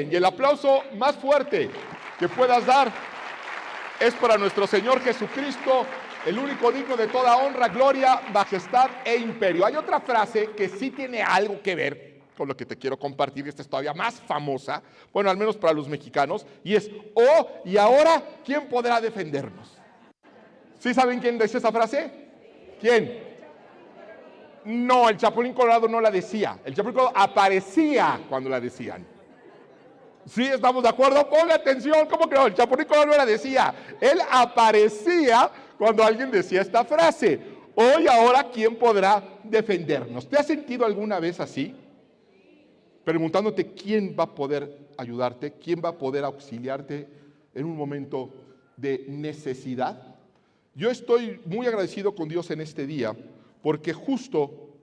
Y el aplauso más fuerte que puedas dar es para nuestro Señor Jesucristo, el único digno de toda honra, gloria, majestad e imperio. Hay otra frase que sí tiene algo que ver con lo que te quiero compartir, esta es todavía más famosa, bueno, al menos para los mexicanos, y es, oh, y ahora, ¿quién podrá defendernos? ¿Sí saben quién dice esa frase? ¿Quién? No, el Chapulín Colorado no la decía, el Chapulín Colorado aparecía cuando la decían. ¿Sí estamos de acuerdo? Ponga atención, ¿cómo que no? El Chapulín Colorado no la decía, él aparecía cuando alguien decía esta frase, hoy, ahora, ¿quién podrá defendernos? ¿Te has sentido alguna vez así? Preguntándote quién va a poder ayudarte, quién va a poder auxiliarte en un momento de necesidad. Yo estoy muy agradecido con Dios en este día, porque justo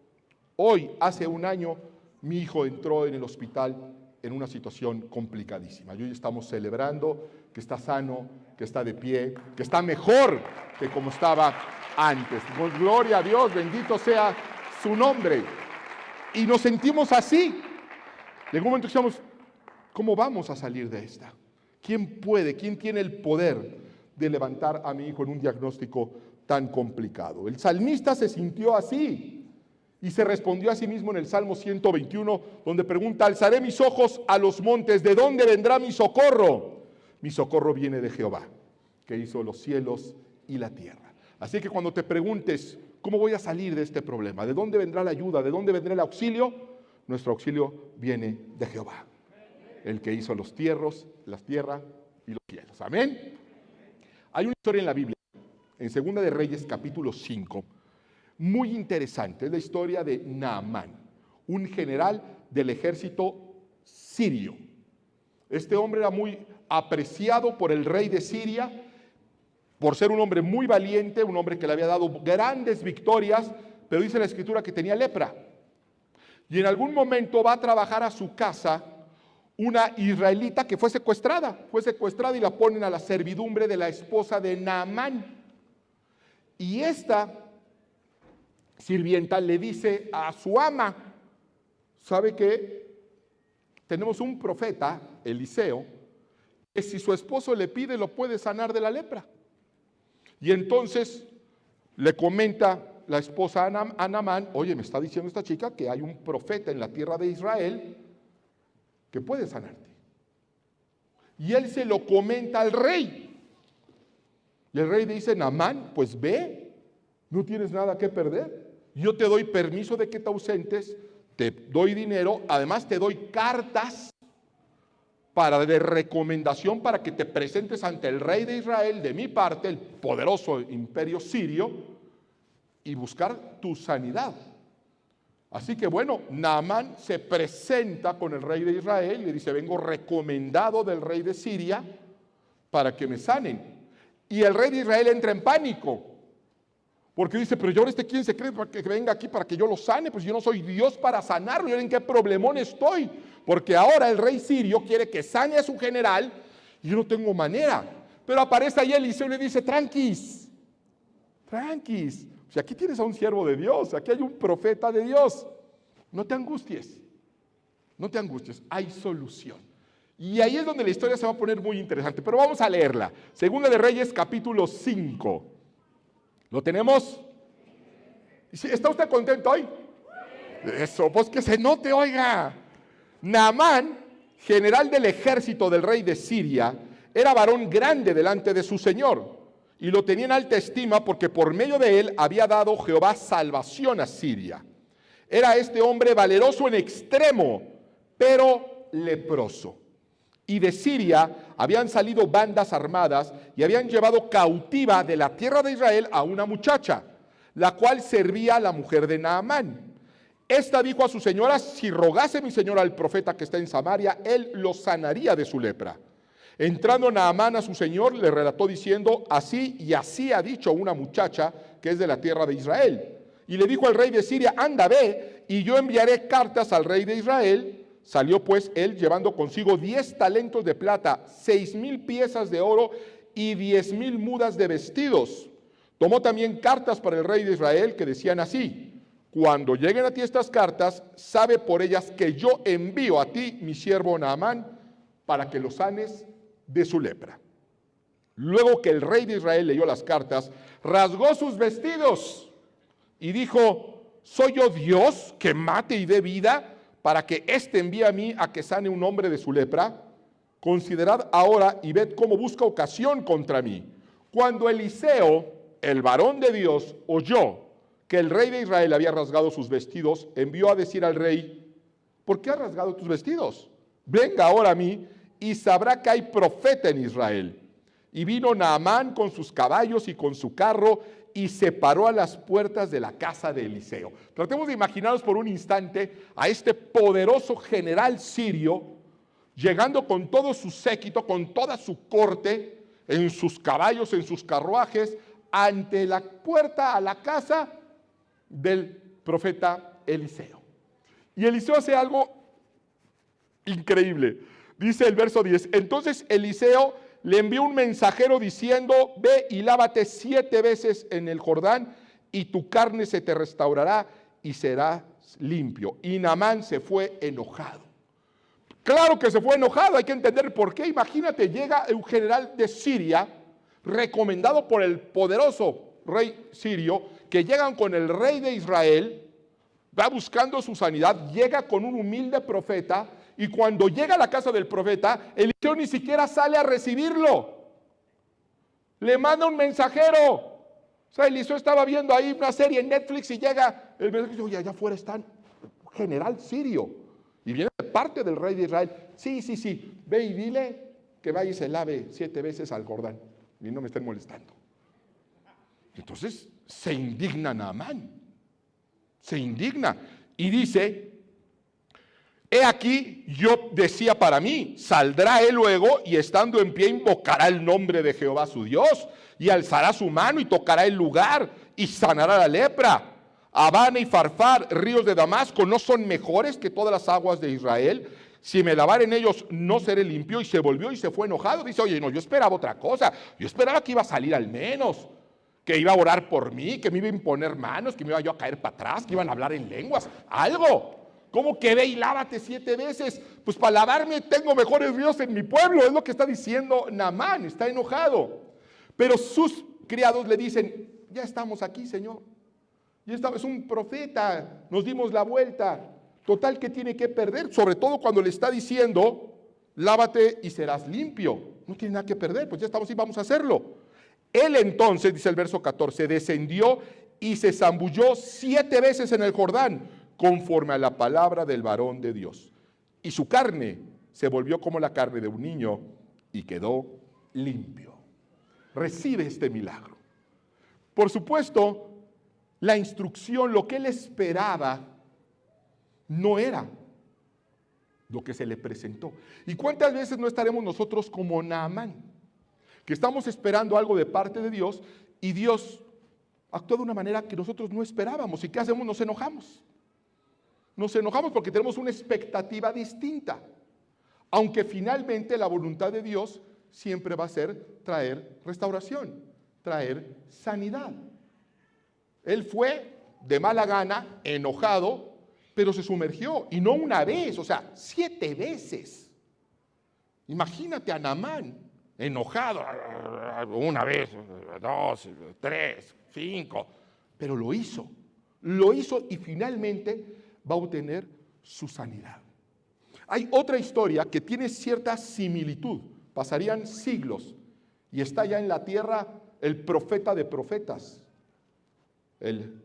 hoy, hace un año, mi hijo entró en el hospital en una situación complicadísima. Y hoy estamos celebrando que está sano, que está de pie, que está mejor que como estaba antes. Con gloria a Dios, bendito sea su nombre. Y nos sentimos así. En un momento decíamos, ¿cómo vamos a salir de esta? ¿Quién puede, quién tiene el poder de levantar a mi hijo en un diagnóstico tan complicado? El salmista se sintió así y se respondió a sí mismo en el Salmo 121, donde pregunta, alzaré mis ojos a los montes, ¿de dónde vendrá mi socorro? Mi socorro viene de Jehová, que hizo los cielos y la tierra. Así que cuando te preguntes, ¿cómo voy a salir de este problema? ¿De dónde vendrá la ayuda? ¿De dónde vendrá el auxilio? Nuestro auxilio viene de Jehová, el que hizo los cielos, la tierra y los cielos. Amén. Hay una historia en la Biblia, en Segunda de Reyes, capítulo 5, muy interesante. Es la historia de Naamán, un general del ejército sirio. Este hombre era muy apreciado por el rey de Siria, por ser un hombre muy valiente, un hombre que le había dado grandes victorias, pero dice la Escritura que tenía lepra. Y en algún momento va a trabajar a su casa una israelita que fue secuestrada y la ponen a la servidumbre de la esposa de Naamán. Y esta sirvienta le dice a su ama, ¿sabe qué? Tenemos un profeta, Eliseo, que si su esposo le pide lo puede sanar de la lepra. Y entonces le comenta la esposa a Naamán, oye, me está diciendo esta chica que hay un profeta en la tierra de Israel que puede sanarte. Y él se lo comenta al rey. Y el rey dice, Naamán, pues ve, no tienes nada que perder. Yo te doy permiso de que te ausentes, te doy dinero, además te doy cartas de recomendación para que te presentes ante el rey de Israel, de mi parte, el poderoso imperio sirio, y buscar tu sanidad. Así que bueno, Naamán se presenta con el rey de Israel y le dice, vengo recomendado del rey de Siria para que me sanen. Y el rey de Israel entra en pánico, porque dice, pero yo ¿quién se cree para que venga aquí para que yo lo sane? Pues yo no soy Dios para sanarlo, yo en qué problemón estoy, porque ahora el rey sirio quiere que sane a su general y yo no tengo manera. Pero aparece ahí Eliseo y le dice, tranquis, si aquí tienes a un siervo de Dios, aquí hay un profeta de Dios, no te angusties, hay solución. Y ahí es donde la historia se va a poner muy interesante, pero vamos a leerla. Segunda de Reyes, capítulo 5. ¿Lo tenemos? ¿Está usted contento hoy? Eso, pues que se note, oiga. Naamán, general del ejército del rey de Siria, era varón grande delante de su señor, y lo tenía en alta estima porque por medio de él había dado Jehová salvación a Siria. Era este hombre valeroso en extremo, pero leproso. Y de Siria habían salido bandas armadas y habían llevado cautiva de la tierra de Israel a una muchacha, la cual servía a la mujer de Naamán. Esta dijo a su señora, si rogase mi señora al profeta que está en Samaria, él lo sanaría de su lepra. Entrando Naamán a su señor, le relató diciendo, así y así ha dicho una muchacha que es de la tierra de Israel. Y le dijo al rey de Siria, anda, ve, y yo enviaré cartas al rey de Israel. Salió pues él llevando consigo 10 talentos de plata, 6,000 piezas de oro y 10,000 mudas de vestidos. Tomó también cartas para el rey de Israel que decían así, cuando lleguen a ti estas cartas, sabe por ellas que yo envío a ti mi siervo Naamán para que lo sanes de su lepra. Luego que el rey de Israel leyó las cartas, rasgó sus vestidos y dijo: ¿soy yo Dios que mate y dé vida para que éste envíe a mí a que sane un hombre de su lepra? Considerad ahora y ved cómo busca ocasión contra mí. Cuando Eliseo, el varón de Dios, oyó que el rey de Israel había rasgado sus vestidos, envió a decir al rey: ¿por qué has rasgado tus vestidos? Venga ahora a mí y sabrá que hay profeta en Israel. Y vino Naamán con sus caballos y con su carro y se paró a las puertas de la casa de Eliseo. Tratemos de imaginarnos por un instante a este poderoso general sirio llegando con todo su séquito, con toda su corte, en sus caballos, en sus carruajes, ante la puerta a la casa del profeta Eliseo. Y Eliseo hace algo increíble. Dice el verso 10, entonces Eliseo le envió un mensajero diciendo: ve y lávate 7 veces en el Jordán y tu carne se te restaurará y serás limpio. Y Naamán se fue enojado. Claro que se fue enojado, hay que entender por qué. Imagínate, llega un general de Siria, recomendado por el poderoso rey sirio, que llegan con el rey de Israel, va buscando su sanidad, llega con un humilde profeta, y cuando llega a la casa del profeta, Eliseo ni siquiera sale a recibirlo. Le manda un mensajero. O sea, Eliseo estaba viendo ahí una serie en Netflix y llega el mensajero y dice: oye, allá afuera está un general sirio. Y viene de parte del rey de Israel. Sí, ve y dile que vaya y se lave 7 veces al Jordán. Y no me estén molestando. Entonces se indigna Naamán. Se indigna. Y dice: he aquí, yo decía para mí, saldrá él luego y estando en pie invocará el nombre de Jehová su Dios y alzará su mano y tocará el lugar y sanará la lepra. Abana y Farfar, ríos de Damasco, ¿no son mejores que todas las aguas de Israel? Si me lavar en ellos, no seré limpio. Y se volvió y se fue enojado. Dice: oye, no, yo esperaba otra cosa. Yo esperaba que iba a salir al menos, que iba a orar por mí, que me iba a imponer manos, que me iba yo a caer para atrás, que iban a hablar en lenguas, algo. ¿Cómo que ve y lávate 7 veces? Pues para lavarme tengo mejores ríos en mi pueblo. Es lo que está diciendo Naamán, está enojado. Pero sus criados le dicen: ya estamos aquí, Señor. Ya estamos, es un profeta, nos dimos la vuelta. Total, ¿qué tiene que perder? Sobre todo cuando le está diciendo: lávate y serás limpio. No tiene nada que perder, pues ya estamos y vamos a hacerlo. Él entonces, dice el verso 14, descendió y se zambulló 7 veces en el Jordán, conforme a la palabra del varón de Dios. Y su carne se volvió como la carne de un niño y quedó limpio. Recibe este milagro. Por supuesto, la instrucción, lo que él esperaba, no era lo que se le presentó. ¿Y cuántas veces no estaremos nosotros como Naamán? Que estamos esperando algo de parte de Dios y Dios actúa de una manera que nosotros no esperábamos. ¿Y qué hacemos? Nos enojamos. Nos enojamos porque tenemos una expectativa distinta. Aunque finalmente la voluntad de Dios siempre va a ser traer restauración, traer sanidad. Él fue de mala gana, enojado, pero se sumergió. Y no una vez, o sea, 7 veces. Imagínate a Naamán, enojado, una vez, 2, 3, 5. Pero lo hizo y finalmente va a obtener su sanidad. Hay otra historia que tiene cierta similitud. Pasarían siglos y está ya en la tierra el profeta de profetas, el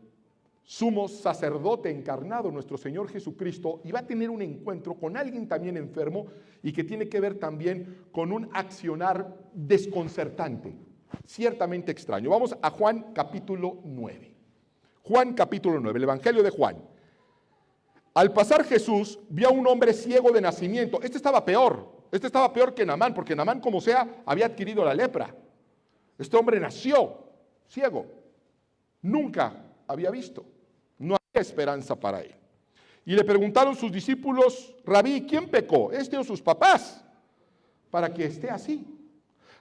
sumo sacerdote encarnado, nuestro Señor Jesucristo, y va a tener un encuentro con alguien también enfermo y que tiene que ver también con un accionar desconcertante, ciertamente extraño. Vamos a Juan capítulo 9. Juan capítulo 9, el Evangelio de Juan. Al pasar Jesús vio a un hombre ciego de nacimiento. Este estaba peor que Naamán, porque Naamán, como sea, había adquirido la lepra. Este hombre nació ciego. Nunca había visto. No había esperanza para él. Y le preguntaron sus discípulos: Rabí, ¿quién pecó, este o sus papás, para que esté así?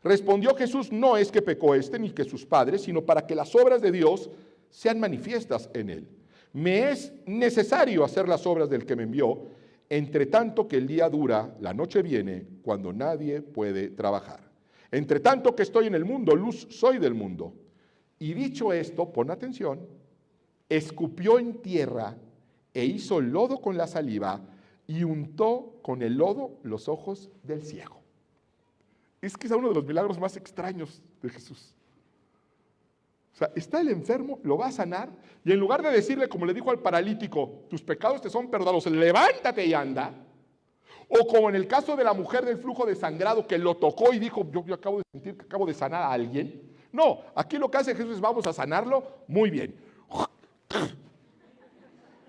Respondió Jesús: no es que pecó este ni que sus padres, sino para que las obras de Dios sean manifiestas en él. Me es necesario hacer las obras del que me envió Entre tanto que el día dura, la noche viene cuando nadie puede trabajar. Entre tanto que estoy en el mundo, luz soy del mundo. Y dicho esto, pon atención, escupió en tierra e hizo lodo con la saliva y untó con el lodo los ojos del ciego. Es que es uno de los milagros más extraños de Jesús. O sea, está el enfermo, lo va a sanar, y en lugar de decirle, como le dijo al paralítico, tus pecados te son perdonados, levántate y anda, o como en el caso de la mujer del flujo de sangrado que lo tocó y dijo, yo acabo de sentir que acabo de sanar a alguien. No, aquí lo que hace Jesús es, vamos a sanarlo, muy bien.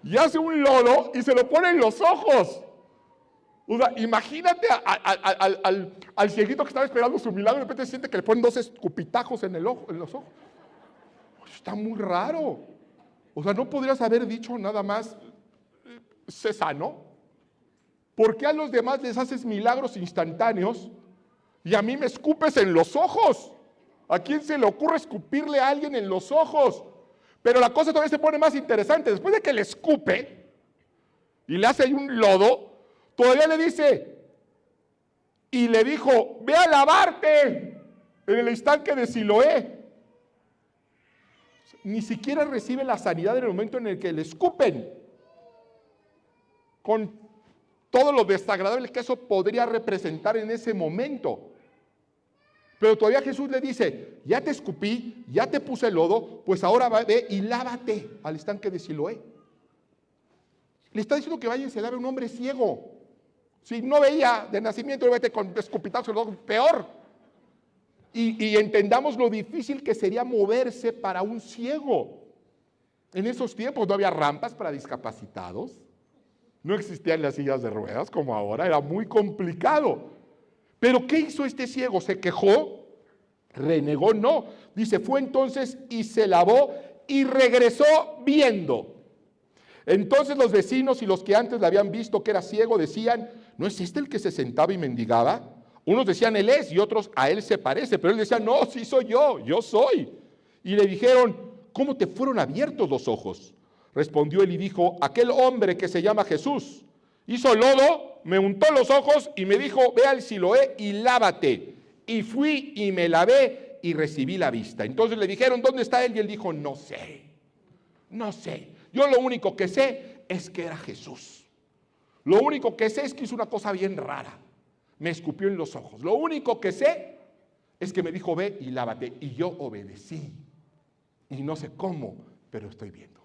Y hace un lodo y se lo pone en los ojos. O sea, imagínate al cieguito que estaba esperando su milagro y de repente siente que le ponen 2 escupitajos en los ojos. Está muy raro. O sea, no podrías haber dicho nada más, se sanó. ¿Por qué a los demás les haces milagros instantáneos y a mí me escupes en los ojos? ¿A quién se le ocurre escupirle a alguien en los ojos? Pero la cosa todavía se pone más interesante. Después de que le escupe y le hace ahí un lodo, todavía le dice, y le dijo, ve a lavarte en el estanque de Siloé. Ni siquiera recibe la sanidad en el momento en el que le escupen, con todo lo desagradable que eso podría representar en ese momento. Pero todavía Jesús le dice, ya te escupí, ya te puse el lodo, pues ahora ve y lávate al estanque de Siloé. Le está diciendo que vaya y se lave un hombre ciego. Si no veía de nacimiento, vete con escupitazos, peor. Y entendamos lo difícil que sería moverse para un ciego. En esos tiempos no había rampas para discapacitados. No existían las sillas de ruedas como ahora. Era muy complicado. Pero ¿qué hizo este ciego? ¿Se quejó? ¿Renegó? No. Dice, fue entonces y se lavó y regresó viendo. Entonces los vecinos y los que antes le habían visto que era ciego decían, ¿no es este el que se sentaba y mendigaba? Unos decían, él es, y otros, a él se parece. Pero él decía, no, sí soy yo soy. Y le dijeron, ¿cómo te fueron abiertos los ojos? Respondió él y dijo, aquel hombre que se llama Jesús hizo lodo, me untó los ojos y me dijo, ve al Siloé y lávate. Y fui y me lavé y recibí la vista. Entonces le dijeron, ¿dónde está él? Y él dijo, no sé. Yo lo único que sé es que era Jesús. Lo único que sé es que hizo una cosa bien rara. Me escupió en los ojos. Lo único que sé es que me dijo, ve y lávate. Y yo obedecí. Y no sé cómo, pero estoy viendo.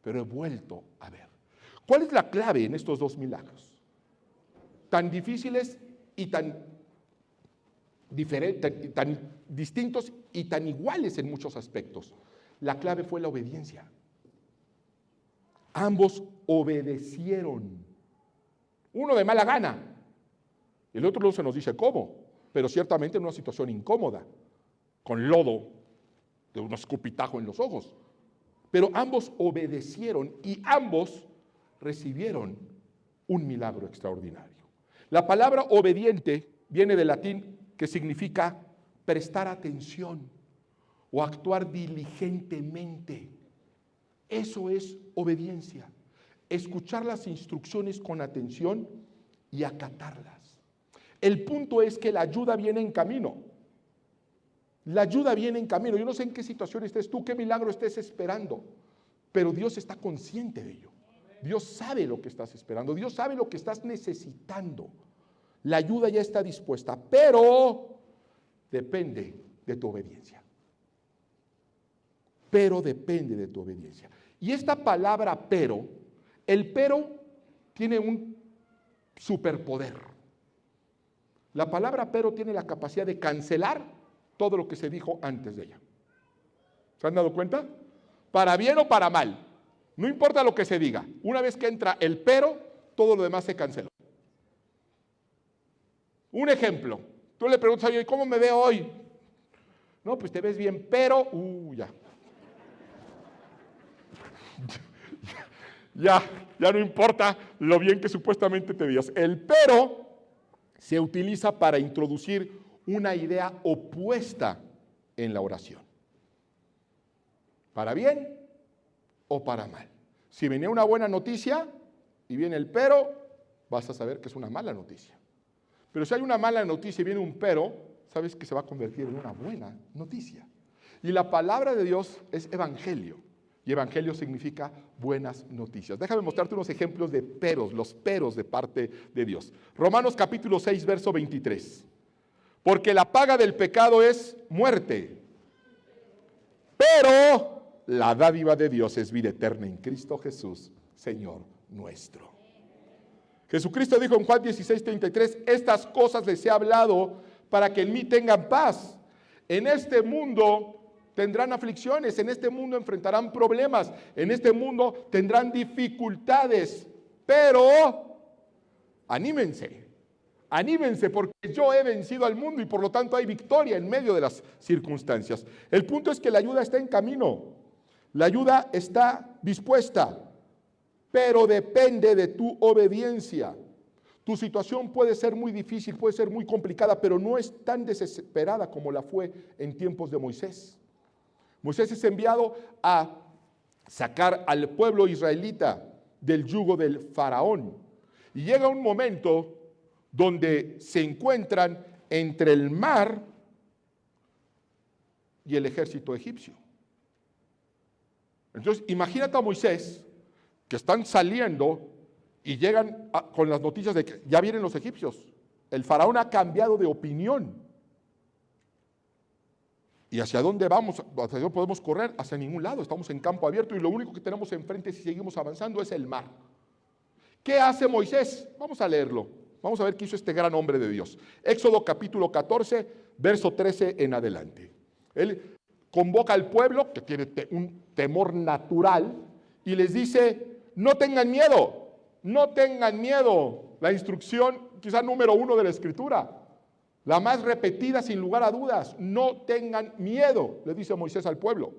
Pero he vuelto a ver. ¿Cuál es la clave en estos 2 milagros? Tan difíciles y tan diferentes, tan distintos y tan iguales en muchos aspectos. La clave fue la obediencia. Ambos obedecieron. Uno de mala gana. El otro no se nos dice cómo, pero ciertamente en una situación incómoda, con lodo, de un escupitajo en los ojos. Pero ambos obedecieron y ambos recibieron un milagro extraordinario. La palabra obediente viene del latín que significa prestar atención o actuar diligentemente. Eso es obediencia. Escuchar las instrucciones con atención y acatarlas. El punto es que la ayuda viene en camino. La ayuda viene en camino. Yo no sé en qué situación estés tú, qué milagro estés esperando, pero Dios está consciente de ello. Dios sabe lo que estás esperando. Dios sabe lo que estás necesitando. La ayuda ya está dispuesta, pero depende de tu obediencia. Pero depende de tu obediencia. Y esta palabra pero, el pero tiene un superpoder. La palabra pero tiene la capacidad de cancelar todo lo que se dijo antes de ella. ¿Se han dado cuenta? Para bien o para mal. No importa lo que se diga. Una vez que entra el pero, todo lo demás se canceló. Un ejemplo. Tú le preguntas a alguien, ¿cómo me veo hoy? No, pues te ves bien, pero... ya. Ya no importa lo bien que supuestamente te veas. El pero se utiliza para introducir una idea opuesta en la oración. Para bien o para mal. Si venía una buena noticia y viene el pero, vas a saber que es una mala noticia. Pero si hay una mala noticia y viene un pero, sabes que se va a convertir en una buena noticia. Y la palabra de Dios es evangelio. Y evangelio significa buenas noticias. Déjame mostrarte unos ejemplos de peros, los peros de parte de Dios. Romanos capítulo 6, verso 23. Porque la paga del pecado es muerte, pero la dádiva de Dios es vida eterna en Cristo Jesús, Señor nuestro. Jesucristo dijo en Juan 16, 33, estas cosas les he hablado para que en mí tengan paz. En este mundo tendrán aflicciones, en este mundo enfrentarán problemas, en este mundo tendrán dificultades, pero anímense. Anímense porque yo he vencido al mundo y por lo tanto hay victoria en medio de las circunstancias. El punto es que la ayuda está en camino, la ayuda está dispuesta, pero depende de tu obediencia. Tu situación puede ser muy difícil, puede ser muy complicada, pero no es tan desesperada como la fue en tiempos de Moisés. Moisés es enviado a sacar al pueblo israelita del yugo del faraón. Y llega un momento donde se encuentran entre el mar y el ejército egipcio. Entonces, imagínate a Moisés, que están saliendo y llegan con las noticias de que ya vienen los egipcios. El faraón ha cambiado de opinión. ¿Y hacia dónde vamos? ¿Hacia dónde podemos correr? Hacia ningún lado. Estamos en campo abierto y lo único que tenemos enfrente si seguimos avanzando es el mar. ¿Qué hace Moisés? Vamos a leerlo. Vamos a ver qué hizo este gran hombre de Dios. Éxodo capítulo 14, verso 13 en adelante. Él convoca al pueblo, que tiene un temor natural, y les dice, no tengan miedo, no tengan miedo. La instrucción quizá número 1 de la Escritura, la más repetida sin lugar a dudas, no tengan miedo, le dice Moisés al pueblo.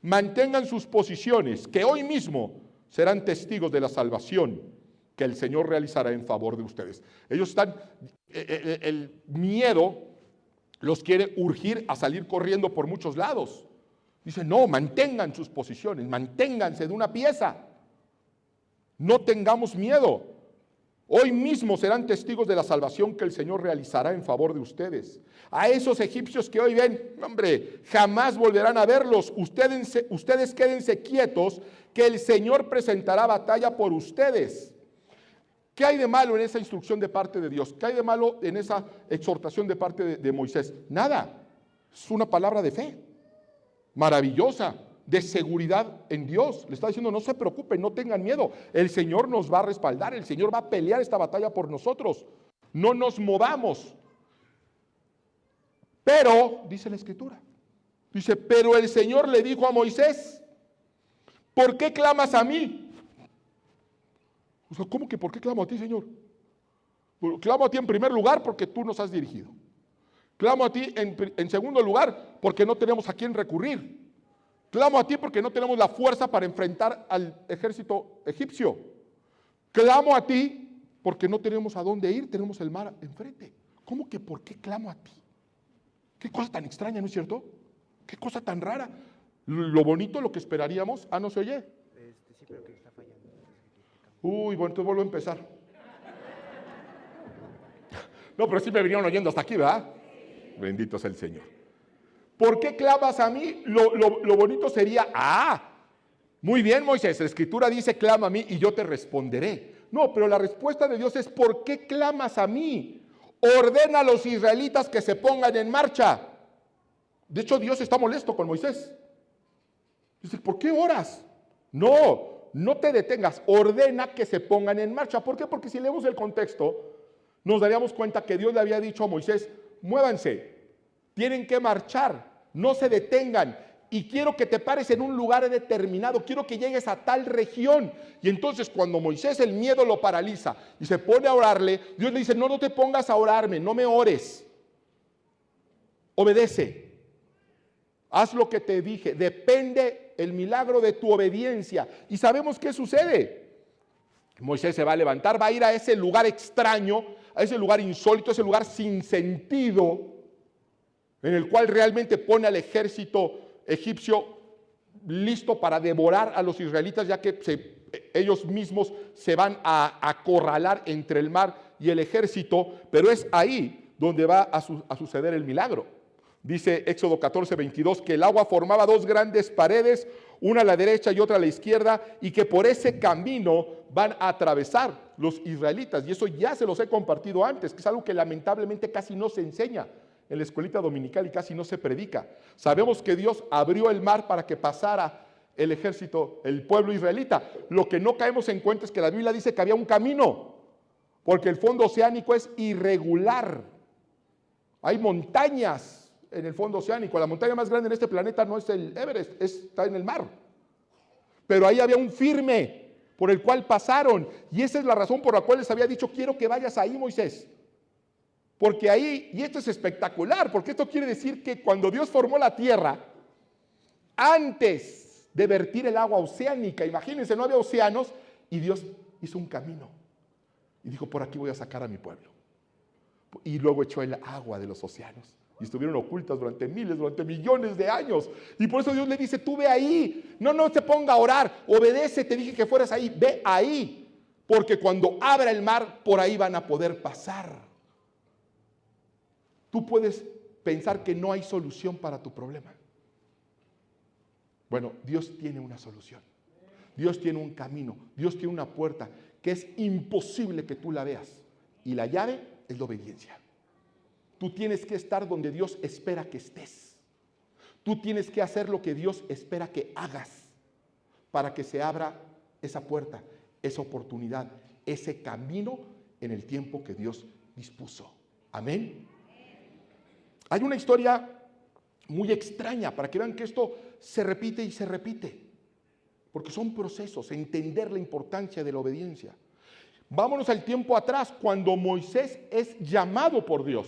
Mantengan sus posiciones, que hoy mismo serán testigos de la salvación que el Señor realizará en favor de ustedes. Ellos están, el miedo los quiere urgir a salir corriendo por muchos lados. Dice, no, mantengan sus posiciones, manténganse de una pieza. No tengamos miedo. Hoy mismo serán testigos de la salvación que el Señor realizará en favor de ustedes. A esos egipcios que hoy ven, hombre, jamás volverán a verlos. Ustedes quédense quietos, que el Señor presentará batalla por ustedes. ¿Qué hay de malo en esa instrucción de parte de Dios? ¿Qué hay de malo en esa exhortación de parte de Moisés? Nada. Es una palabra de fe, maravillosa, de seguridad en Dios. Le está diciendo, no se preocupen, no tengan miedo. El Señor nos va a respaldar, el Señor va a pelear esta batalla por nosotros. No nos movamos. Pero, dice la Escritura, dice, pero el Señor le dijo a Moisés, ¿por qué clamas a mí? O sea, ¿cómo que por qué clamo a ti, Señor? Bueno, clamo a ti en primer lugar porque tú nos has dirigido. Clamo a ti en segundo lugar porque no tenemos a quién recurrir. Clamo a ti porque no tenemos la fuerza para enfrentar al ejército egipcio. Clamo a ti porque no tenemos a dónde ir, tenemos el mar enfrente. ¿Cómo que por qué clamo a ti? Qué cosa tan extraña, ¿no es cierto? Qué cosa tan rara. Lo bonito, lo que esperaríamos. Ah, ¿no se oye? Sí, pero que está fallando. Uy, bueno, entonces vuelvo a empezar. No, pero sí me vinieron oyendo hasta aquí, ¿verdad? Bendito sea el Señor. ¿Por qué clamas a mí? Lo bonito sería, muy bien, Moisés, la Escritura dice, clama a mí y yo te responderé. No, pero la respuesta de Dios es, ¿por qué clamas a mí? Ordena a los israelitas que se pongan en marcha. De hecho, Dios está molesto con Moisés. Dice, ¿por qué oras? No te detengas, ordena que se pongan en marcha. ¿Por qué? Porque si leemos el contexto, nos daríamos cuenta que Dios le había dicho a Moisés, muévanse, tienen que marchar, no se detengan. Y quiero que te pares en un lugar determinado, quiero que llegues a tal región. Y entonces cuando Moisés el miedo lo paraliza y se pone a orarle, Dios le dice, no te pongas a orarme, no me ores. Obedece. Haz lo que te dije, depende el milagro de tu obediencia. Y sabemos qué sucede. Moisés se va a levantar, va a ir a ese lugar extraño, a ese lugar insólito, a ese lugar sin sentido, en el cual realmente pone al ejército egipcio listo para devorar a los israelitas, ya que ellos mismos se van a acorralar entre el mar y el ejército, pero es ahí donde va a suceder el milagro. Dice Éxodo 14:22 que el agua formaba dos grandes paredes, una a la derecha y otra a la izquierda, y que por ese camino van a atravesar los israelitas. Y eso ya se los he compartido antes, que es algo que lamentablemente casi no se enseña en la escuelita dominical y casi no se predica. Sabemos que Dios abrió el mar para que pasara el ejército, el pueblo israelita. Lo que no caemos en cuenta es que la Biblia dice que había un camino, porque el fondo oceánico es irregular. Hay montañas en el fondo oceánico. La montaña más grande en este planeta no es el Everest, está en el mar. Pero ahí había un firme por el cual pasaron. Y esa es la razón por la cual les había dicho, quiero que vayas ahí, Moisés. Porque ahí, y esto es espectacular, porque esto quiere decir que cuando Dios formó la tierra, antes de vertir el agua oceánica, imagínense, no había océanos, y Dios hizo un camino. Y dijo, por aquí voy a sacar a mi pueblo. Y luego echó el agua de los océanos. Y estuvieron ocultas durante miles, durante millones de años. Y por eso Dios le dice, tú ve ahí. No te ponga a orar. Obedece, te dije que fueras ahí. Ve ahí. Porque cuando abra el mar, por ahí van a poder pasar. Tú puedes pensar que no hay solución para tu problema. Bueno, Dios tiene una solución. Dios tiene un camino. Dios tiene una puerta que es imposible que tú la veas. Y la llave es la obediencia. Tú tienes que estar donde Dios espera que estés. Tú tienes que hacer lo que Dios espera que hagas para que se abra esa puerta, esa oportunidad, ese camino en el tiempo que Dios dispuso. Amén. Hay una historia muy extraña para que vean que esto se repite y se repite, porque son procesos, entender la importancia de la obediencia. Vámonos al tiempo atrás, cuando Moisés es llamado por Dios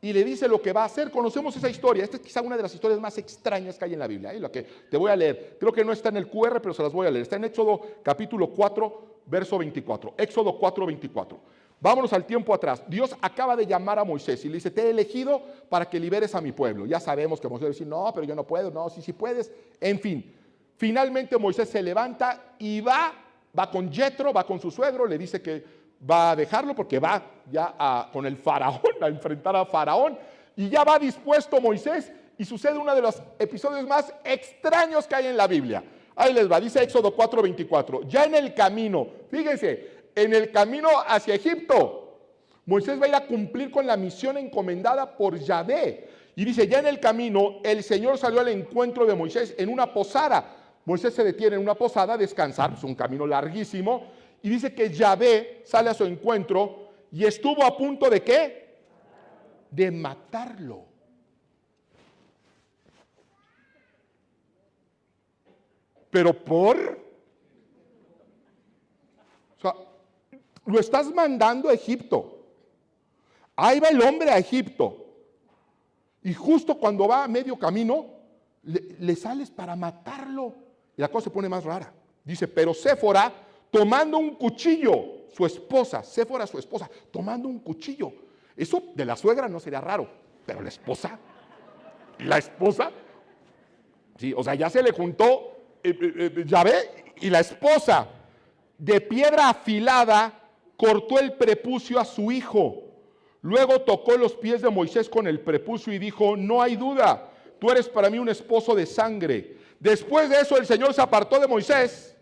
y le dice lo que va a hacer. Conocemos esa historia. Esta es quizá una de las historias más extrañas que hay en la Biblia. Lo que te voy a leer, creo que no está en el QR, pero se las voy a leer. Está en Éxodo capítulo 4, verso 24. Éxodo 4, 24. Vámonos al tiempo atrás. Dios acaba de llamar a Moisés y le dice, te he elegido para que liberes a mi pueblo. Ya sabemos que Moisés va a decir, no, pero yo no puedo. No, sí puedes. En fin, finalmente Moisés se levanta y va con Jetro, va con su suegro, le dice que va a dejarlo porque va ya con el faraón, a enfrentar a faraón, y ya va dispuesto Moisés, y sucede uno de los episodios más extraños que hay en la Biblia. Ahí les va, dice Éxodo 4:24, ya en el camino, fíjense, en el camino hacia Egipto, Moisés va a ir a cumplir con la misión encomendada por Yahvé, y dice, ya en el camino, el Señor salió al encuentro de Moisés en una posada. Moisés se detiene en una posada a descansar, es un camino larguísimo, y dice que Yahvé sale a su encuentro y estuvo a punto de ¿qué? De matarlo. Pero o sea, lo estás mandando a Egipto. Ahí va el hombre a Egipto. Y justo cuando va a medio camino, le sales para matarlo. Y la cosa se pone más rara. Dice, pero Séfora, tomando un cuchillo, su esposa, Séfora, su esposa, tomando un cuchillo. Eso de la suegra no sería raro, pero la esposa, sí, o sea, ya se le juntó Yahvé y la esposa. De piedra afilada cortó el prepucio a su hijo. Luego tocó los pies de Moisés con el prepucio y dijo, no hay duda, tú eres para mí un esposo de sangre. Después de eso el Señor se apartó de Moisés,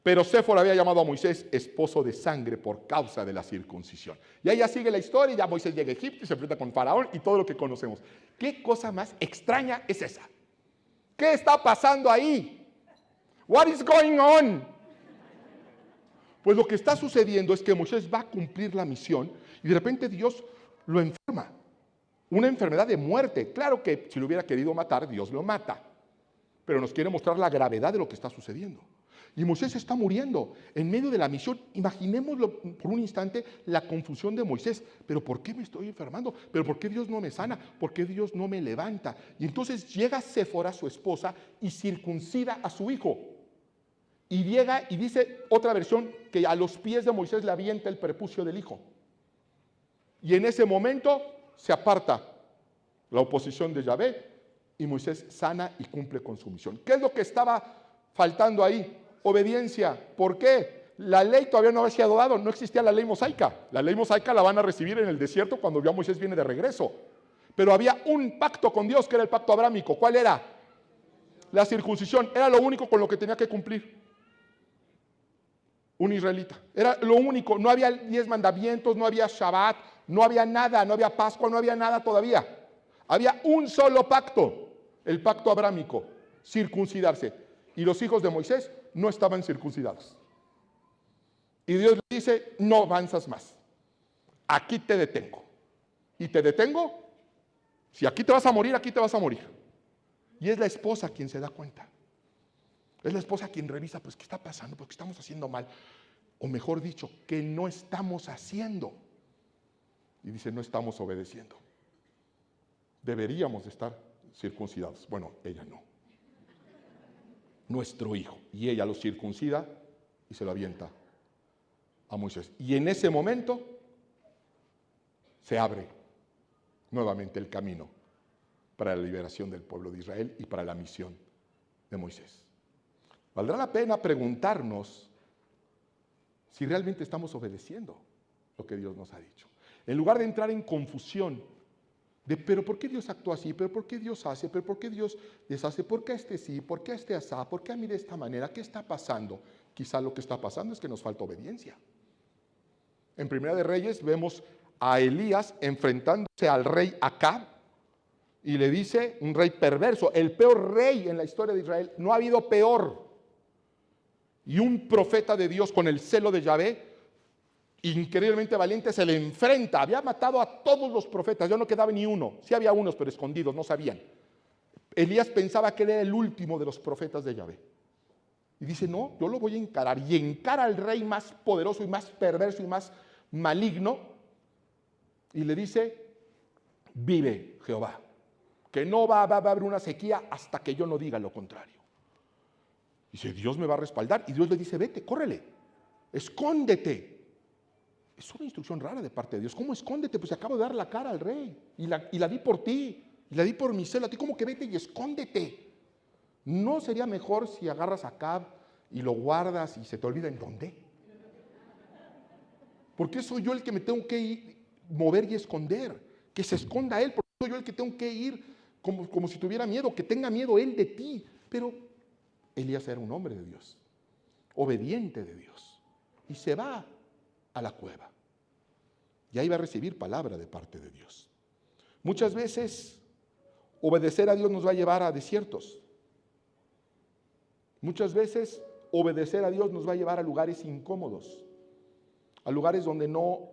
pero Séfora había llamado a Moisés esposo de sangre por causa de la circuncisión. Y ahí ya sigue la historia, y ya Moisés llega a Egipto y se enfrenta con Faraón y todo lo que conocemos. ¿Qué cosa más extraña es esa? ¿Qué está pasando ahí? What is going on? Pues lo que está sucediendo es que Moisés va a cumplir la misión y de repente Dios lo enferma. Una enfermedad de muerte. Claro que si lo hubiera querido matar, Dios lo mata. Pero nos quiere mostrar la gravedad de lo que está sucediendo. Y Moisés está muriendo en medio de la misión. Imaginémoslo por un instante la confusión de Moisés. ¿Pero por qué me estoy enfermando? ¿Pero por qué Dios no me sana? ¿Por qué Dios no me levanta? Y entonces llega Séfora, su esposa, y circuncida a su hijo. Y llega y dice otra versión que a los pies de Moisés le avienta el prepucio del hijo. Y en ese momento se aparta la oposición de Yahvé y Moisés sana y cumple con su misión. ¿Qué es lo que estaba faltando ahí? Obediencia. ¿Por qué? La ley todavía no había sido dada, no existía la ley mosaica. La ley mosaica la van a recibir en el desierto cuando ya Moisés viene de regreso. Pero había un pacto con Dios que era el pacto abrámico. ¿Cuál era? La circuncisión. Era lo único con lo que tenía que cumplir un israelita. Era lo único. No había 10 mandamientos, no había Shabbat, no había nada, no había Pascua, no había nada todavía. Había un solo pacto, el pacto abrámico, circuncidarse. Y los hijos de Moisés no estaban circuncidados. Y Dios le dice, no avanzas más. Aquí te detengo. Y te detengo. Si aquí te vas a morir, aquí te vas a morir. Y es la esposa quien se da cuenta. Es la esposa quien revisa, pues, ¿qué está pasando? ¿Por qué estamos haciendo mal? O mejor dicho, ¿qué no estamos haciendo? Y dice, no estamos obedeciendo. Deberíamos de estar circuncidados. Bueno, ella no. Nuestro hijo. Y ella lo circuncida y se lo avienta a Moisés. Y en ese momento se abre nuevamente el camino para la liberación del pueblo de Israel y para la misión de Moisés. Valdrá la pena preguntarnos si realmente estamos obedeciendo lo que Dios nos ha dicho. En lugar de entrar en confusión de, pero ¿por qué Dios actúa así? ¿Pero por qué Dios hace? ¿Pero por qué Dios deshace? ¿Por qué este sí? ¿Por qué este asá? ¿Por qué a mí de esta manera? ¿Qué está pasando? Quizá lo que está pasando es que nos falta obediencia. En Primera de Reyes vemos a Elías enfrentándose al rey Acab y le dice, un rey perverso, el peor rey en la historia de Israel, no ha habido peor. Y un profeta de Dios con el celo de Yahvé, increíblemente valiente, se le enfrenta. Había matado a todos los profetas, ya no quedaba ni uno. Sí había unos, pero escondidos, no sabían. Elías pensaba que él era el último de los profetas de Yahvé. Y dice, no, yo lo voy a encarar. Y encara al rey más poderoso y más perverso y más maligno. Y le dice, vive Jehová, que no va a haber una sequía hasta que yo no diga lo contrario. Dice, Dios me va a respaldar. Y Dios le dice, vete, córrele, escóndete. Es una instrucción rara de parte de Dios. ¿Cómo escóndete? Pues acabo de dar la cara al rey. Y la di por ti. Y la di por mi celo. A ti como que vete y escóndete. ¿No sería mejor si agarras a Acab y lo guardas y se te olvida en dónde? Porque soy yo el que me tengo que ir, mover y esconder. Que se esconda él. Porque soy yo el que tengo que ir como si tuviera miedo. Que tenga miedo él de ti. Pero Elías era un hombre de Dios, obediente de Dios, y se va a la cueva. Y ahí va a recibir palabra de parte de Dios. Muchas veces obedecer a Dios nos va a llevar a desiertos. Muchas veces obedecer a Dios nos va a llevar a lugares incómodos, a lugares donde no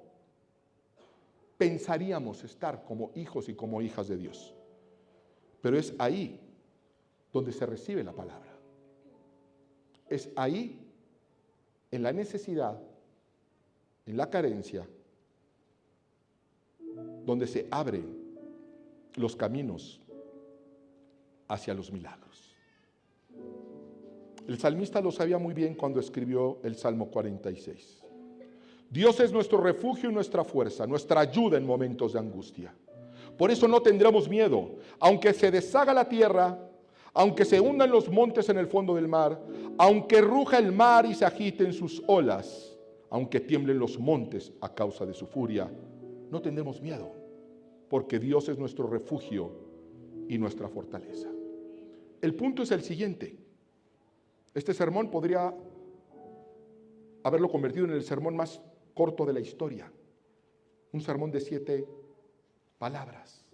pensaríamos estar como hijos y como hijas de Dios. Pero es ahí donde se recibe la palabra. Es ahí, en la necesidad, en la carencia, donde se abren los caminos hacia los milagros. El salmista lo sabía muy bien cuando escribió el Salmo 46. Dios es nuestro refugio y nuestra fuerza, nuestra ayuda en momentos de angustia. Por eso no tendremos miedo, aunque se deshaga la tierra, aunque se hundan los montes en el fondo del mar, aunque ruja el mar y se agiten sus olas, aunque tiemblen los montes a causa de su furia, no tendremos miedo, porque Dios es nuestro refugio y nuestra fortaleza. El punto es el siguiente. Este sermón podría haberlo convertido en el sermón más corto de la historia. Un sermón de 7 palabras.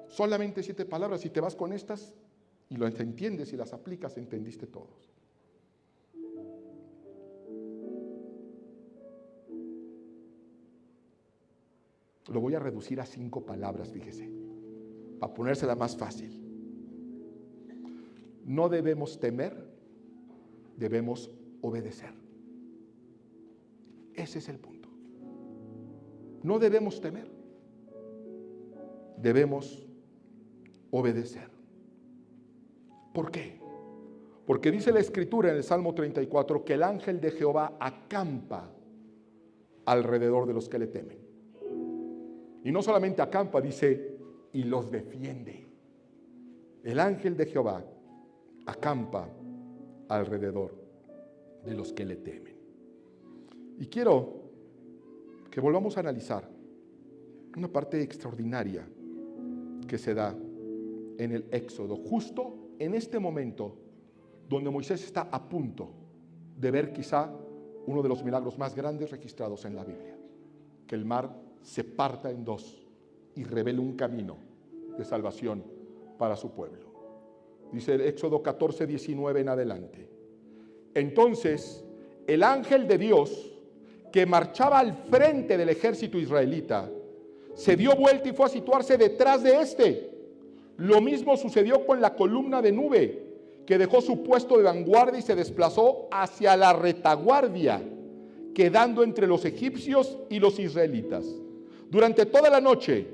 Solamente 7 palabras. Si te vas con estas y lo entiendes y las aplicas, entendiste todo. Lo voy a reducir a 5 palabras, fíjese, para ponérsela más fácil. No debemos temer, debemos obedecer. Ese es el punto. No debemos temer, debemos obedecer. ¿Por qué? Porque dice la Escritura en el Salmo 34 que el ángel de Jehová acampa alrededor de los que le temen. Y no solamente acampa, dice, y los defiende. El ángel de Jehová acampa alrededor de los que le temen. Y quiero que volvamos a analizar una parte extraordinaria que se da en el Éxodo, justo en este momento donde Moisés está a punto de ver quizá uno de los milagros más grandes registrados en la Biblia, que el mar se parta en dos y revele un camino de salvación para su pueblo. Dice el Éxodo 14, 19 en adelante. Entonces el ángel de Dios, que marchaba al frente del ejército israelita, se dio vuelta y fue a situarse detrás de éste. Lo mismo sucedió con la columna de nube, que dejó su puesto de vanguardia y se desplazó hacia la retaguardia, quedando entre los egipcios y los israelitas. Durante toda la noche,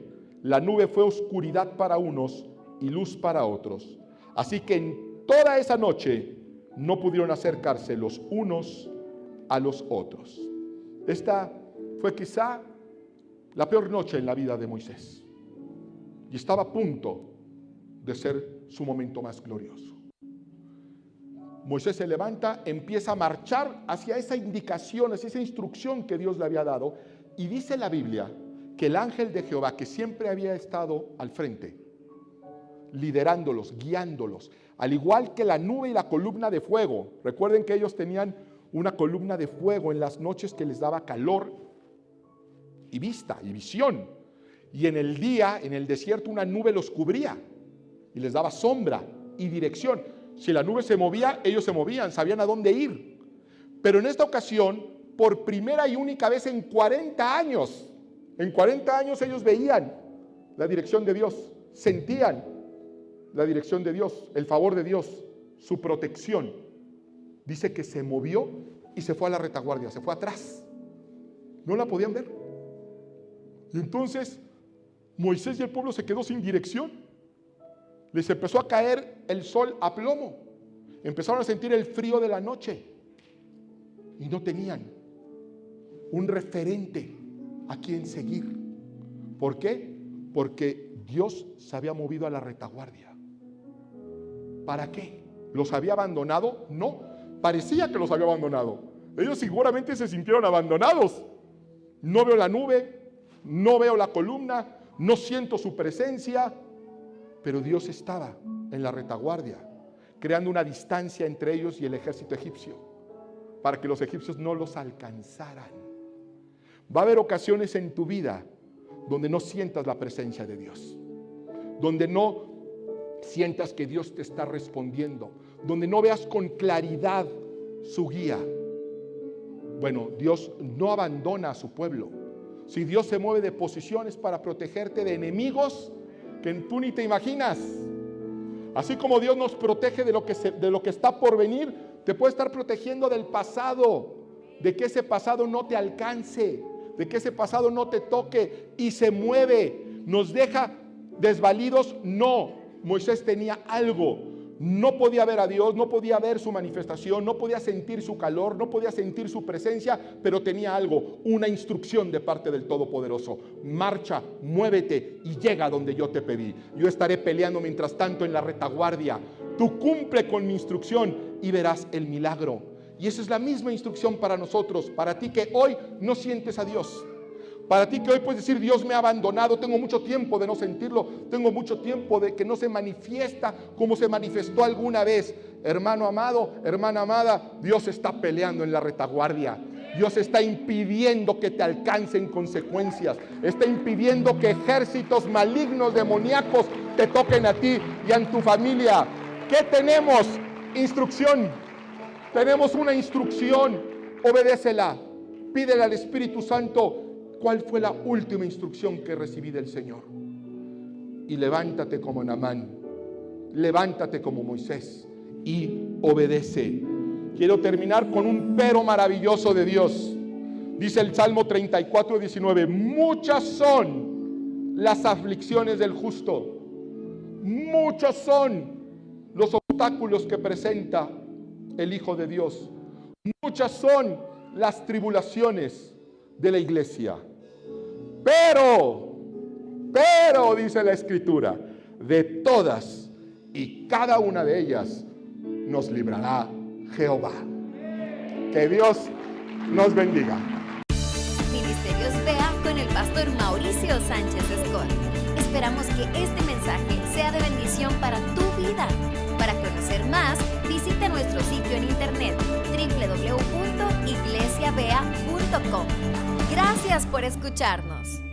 la nube fue oscuridad para unos y luz para otros. Así que en toda esa noche no pudieron acercarse los unos a los otros. Esta fue quizá la peor noche en la vida de Moisés. Y estaba a punto de ser su momento más glorioso. Moisés se levanta, empieza a marchar hacia esa indicación, hacia esa instrucción que Dios le había dado. Y dice la Biblia que el ángel de Jehová, que siempre había estado al frente, liderándolos, guiándolos, al igual que la nube y la columna de fuego. Recuerden que ellos tenían una columna de fuego en las noches que les daba calor y vista y visión. Y en el día, en el desierto, una nube los cubría y les daba sombra y dirección. Si la nube se movía, ellos se movían, sabían a dónde ir. Pero en esta ocasión, por primera y única vez en 40 años ellos veían la dirección de Dios, sentían la dirección de Dios, el favor de Dios, su protección. Dice que se movió y se fue a la retaguardia, se fue atrás. No la podían ver. Y entonces Moisés y el pueblo se quedó sin dirección. Les empezó a caer el sol a plomo. Empezaron a sentir el frío de la noche. Y no tenían un referente a quien seguir. ¿Por qué? Porque Dios se había movido a la retaguardia. ¿Para qué? ¿Los había abandonado? No, parecía que los había abandonado. Ellos seguramente se sintieron abandonados. No veo la nube, no veo la columna, no siento su presencia, pero Dios estaba en la retaguardia, creando una distancia entre ellos y el ejército egipcio, para que los egipcios no los alcanzaran. Va a haber ocasiones en tu vida donde no sientas la presencia de Dios, donde no sientas que Dios te está respondiendo, donde no veas con claridad su guía. Bueno, Dios no abandona a su pueblo. Si Dios se mueve de posiciones para protegerte de enemigos que tú ni te imaginas, así como Dios nos protege de lo que está por venir, te puede estar protegiendo del pasado, de que ese pasado no te alcance, de que ese pasado no te toque, y se mueve, nos deja desvalidos. No, Moisés tenía algo. No podía ver a Dios, no podía ver su manifestación, no podía sentir su calor, no podía sentir su presencia, pero tenía algo, una instrucción de parte del Todopoderoso. Marcha, muévete y llega donde yo te pedí. Yo estaré peleando mientras tanto en la retaguardia. Tú cumple con mi instrucción y verás el milagro. Y esa es la misma instrucción para nosotros, para ti que hoy no sientes a Dios. Para ti que hoy puedes decir: Dios me ha abandonado, tengo mucho tiempo de no sentirlo, tengo mucho tiempo de que no se manifiesta como se manifestó alguna vez. Hermano amado, hermana amada, Dios está peleando en la retaguardia. Dios está impidiendo que te alcancen consecuencias. Está impidiendo que ejércitos malignos, demoníacos, te toquen a ti y a tu familia. ¿Qué tenemos? Instrucción. Tenemos una instrucción. Obedécela. Pídele al Espíritu Santo: ¿cuál fue la última instrucción que recibí del Señor? Y levántate como Naamán, levántate como Moisés y obedece. Quiero terminar con un pero maravilloso de Dios. Dice el Salmo 34, 19: muchas son las aflicciones del justo, muchos son los obstáculos que presenta el Hijo de Dios, muchas son las tribulaciones de la iglesia. Pero, dice la Escritura, de todas y cada una de ellas nos librará Jehová. Que Dios nos bendiga. Ministerios Vea con el pastor Mauricio Sánchez Escot. Esperamos que este mensaje sea de bendición para tu vida. Para conocer más, visita nuestro sitio en internet www.iglesiavea.com. Gracias por escucharnos.